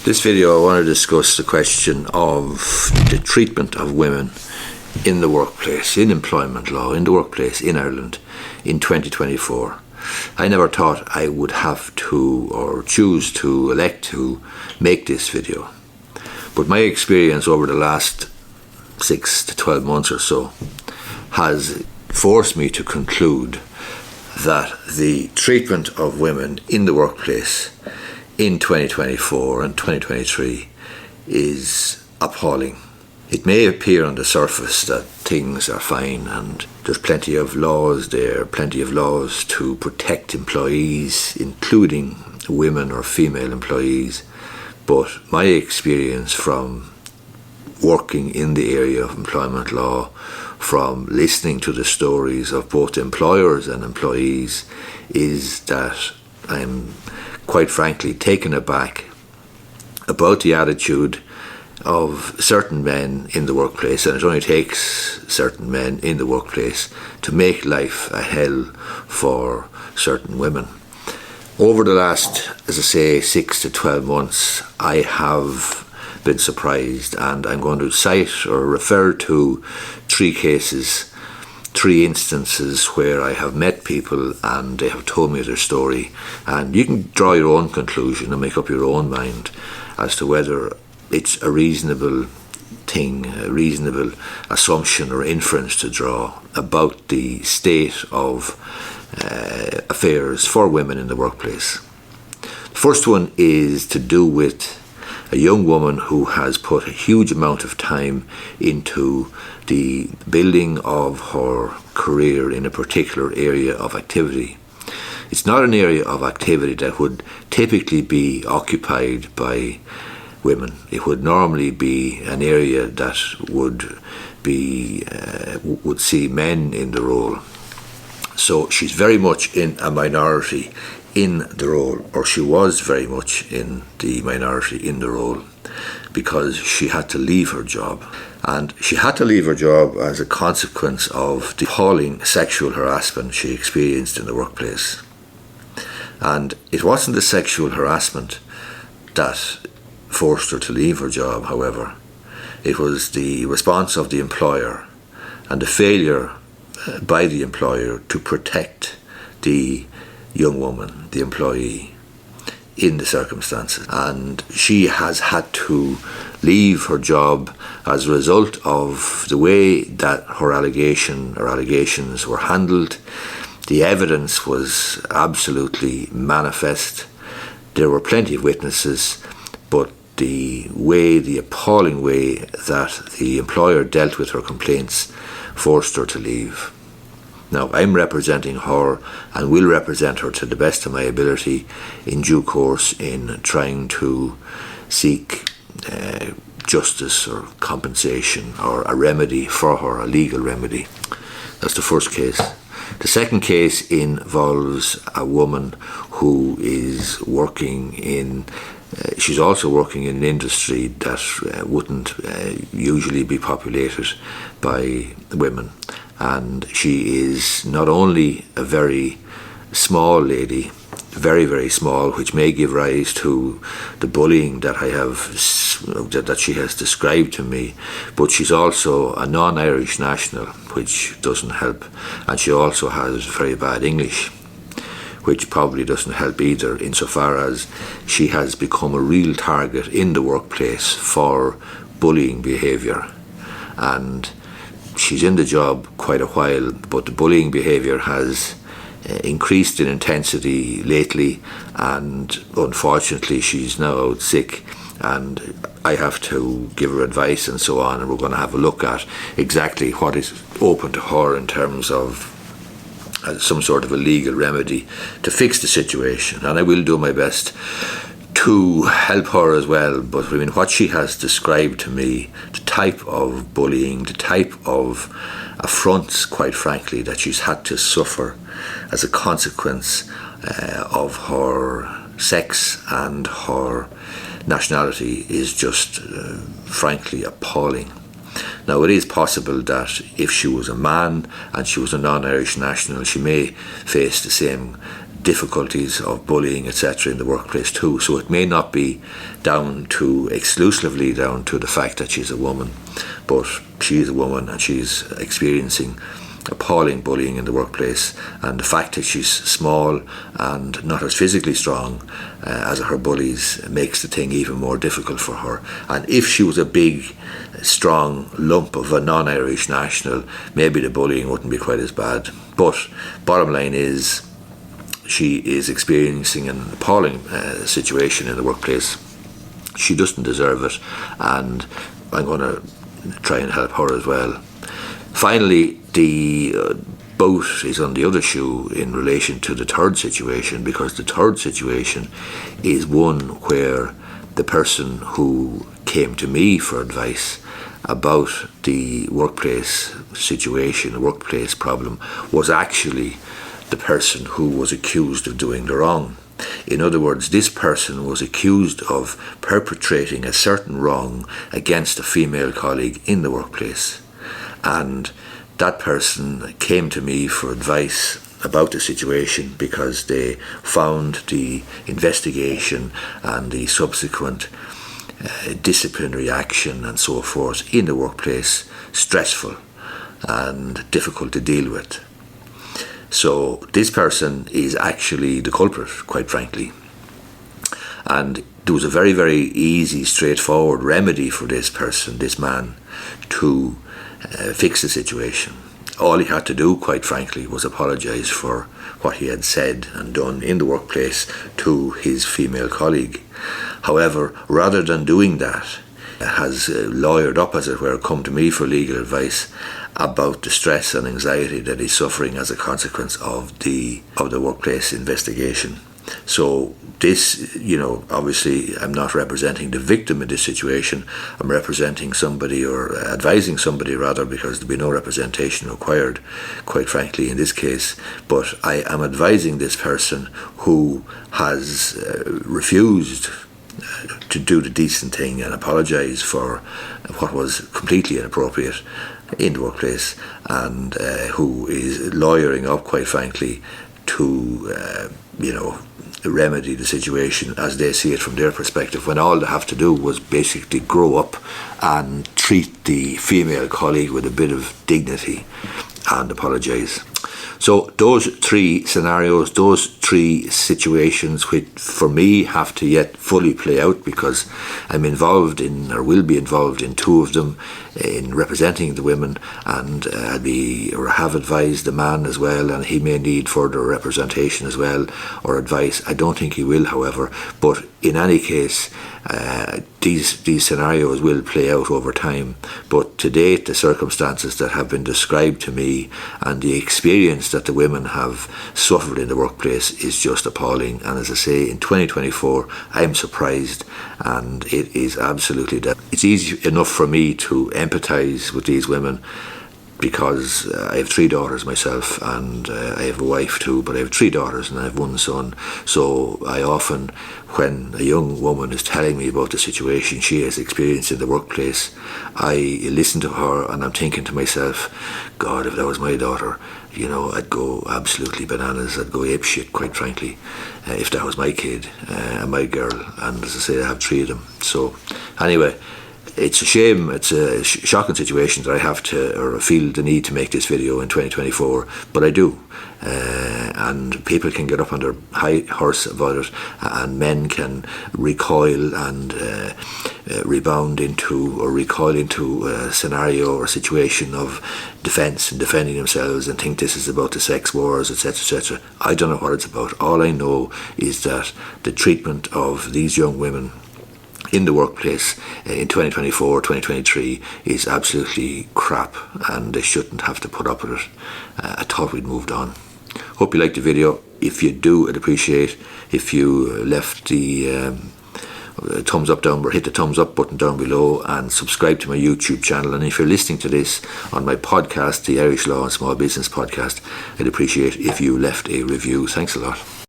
This video I want to discuss the question of the treatment of women in the workplace, in employment law, in the workplace in Ireland in 2024. I never thought I would have to or choose to elect to make this video. But my experience over the last 6 to 12 months or so has forced me to conclude that the treatment of women in the workplace in 2024 and 2023 is appalling. It may appear on the surface that things are fine and there's plenty of laws there, plenty of laws to protect employees, including women or female employees. But my experience from working in the area of employment law, from listening to the stories of both employers and employees, is that I'm quite frankly taken aback about the attitude of certain men in the workplace, and it only takes certain men in the workplace to make life a hell for certain women. Over the last, as I say, 6 to 12 months, I have been surprised, and I'm going to cite or refer to 3 cases, 3 instances where I have met people and they have told me their story, and you can draw your own conclusion and make up your own mind as to whether it's a reasonable thing, a reasonable assumption or inference to draw about the state of affairs for women in the workplace. The first one is to do with a young woman who has put a huge amount of time into the building of her career in a particular area of activity. It's not an area of activity that would typically be occupied by women. It would normally be an area that would see men in the role. So she's very much in a minority in the role, or she was very much in the minority in the role, because she had to leave her job. And she had to leave her job as a consequence of the appalling sexual harassment she experienced in the workplace. And it wasn't the sexual harassment that forced her to leave her job, however. It was the response of the employer and the failure by the employer to protect the young woman, the employee, in the circumstances. And she has had to leave her job as a result of the way that her allegations were handled. The evidence was absolutely manifest. There were plenty of witnesses, but the appalling way that the employer dealt with her complaints forced her to leave. Now, I'm representing her and will represent her to the best of my ability in due course in trying to seek justice or compensation or a remedy for her, a legal remedy. That's the first case. The second case involves a woman who is working in she's also working in an industry that wouldn't usually be populated by women. And she is not only a very small lady, very, very small, which may give rise to the bullying that that she has described to me, but she's also a non-Irish national, which doesn't help. And she also has very bad English, which probably doesn't help either, insofar as she has become a real target in the workplace for bullying behaviour. And she's in the job quite a while, but the bullying behaviour has increased in intensity lately, and unfortunately she's now out sick, and I have to give her advice and so on, and we're going to have a look at exactly what is open to her in terms of some sort of a legal remedy to fix the situation. And I will do my best to help her as well. But I mean, what she has described to me, the type of bullying, the type of affronts, quite frankly, that she's had to suffer as a consequence of her sex and her nationality, is just frankly appalling. Now, it is possible that if she was a man and she was a non-Irish national, she may face the same difficulties of bullying, etc., in the workplace too. So it may not be exclusively down to the fact that she's a woman, but she is a woman and she's experiencing appalling bullying in the workplace, and the fact that she's small and not as physically strong as her bullies makes the thing even more difficult for her. And if she was a big, strong lump of a non-Irish national, maybe the bullying wouldn't be quite as bad. But bottom line is, she is experiencing an appalling situation in the workplace. She doesn't deserve it, and I'm going to try and help her as well. Finally, the boat is on the other shoe in relation to the third situation, because the third situation is one where the person who came to me for advice about the workplace situation, the workplace problem, was actually the person who was accused of doing the wrong. In other words, this person was accused of perpetrating a certain wrong against a female colleague in the workplace. And that person came to me for advice about the situation because they found the investigation and the subsequent disciplinary action and so forth in the workplace stressful and difficult to deal with. So this person is actually the culprit, quite frankly. And there was a very, very easy, straightforward remedy for this person, this man, to fix the situation. All he had to do, quite frankly, was apologise for what he had said and done in the workplace to his female colleague. However, rather than doing that, has lawyered up, as it were, come to me for legal advice about the stress and anxiety that he's suffering as a consequence of the workplace investigation. So this, obviously I'm not representing the victim in this situation. I'm representing somebody, or advising somebody rather, because there'll be no representation required, quite frankly, in this case. But I am advising this person who has refused to do the decent thing and apologise for what was completely inappropriate in the workplace, and who is lawyering up, quite frankly, to remedy the situation as they see it from their perspective, when all they have to do was basically grow up and treat the female colleague with a bit of dignity and apologise. So those three scenarios, those three situations, which for me have to yet fully play out, because I'm involved in, or will be involved in, two of them in representing the women, and have advised the man as well, and he may need further representation as well, or advice. I don't think he will, however, but in any case, these scenarios will play out over time. But to date, the circumstances that have been described to me and the experience that the women have suffered in the workplace is just appalling. And as I say, in 2024, I'm surprised, and it is absolutely that. It's easy enough for me to empathise with these women, because I have 3 daughters myself, and I have a wife too, but I have 3 daughters and I have 1 son. So I often, when a young woman is telling me about the situation she has experienced in the workplace, I listen to her and I'm thinking to myself, God, if that was my daughter, I'd go absolutely bananas. I'd go apeshit, quite frankly, if that was my kid and my girl. And as I say, I have 3 of them. So anyway, it's a shame, it's a shocking situation that I have to, or feel the need to make this video in 2024, but I do. And people can get up on their high horse about it, and men can recoil and rebound into, or recoil into a scenario or situation of defence and defending themselves and think this is about the sex wars, etc., etc. I don't know what it's about. All I know is that the treatment of these young women in the workplace in 2024, 2023 is absolutely crap, and they shouldn't have to put up with it. I thought we'd moved on. Hope you liked the video. If you do, I'd appreciate if you left the thumbs up down, or hit the thumbs up button down below, and subscribe to my YouTube channel. And if you're listening to this on my podcast, the Irish Law and Small Business Podcast, I'd appreciate if you left a review. Thanks a lot.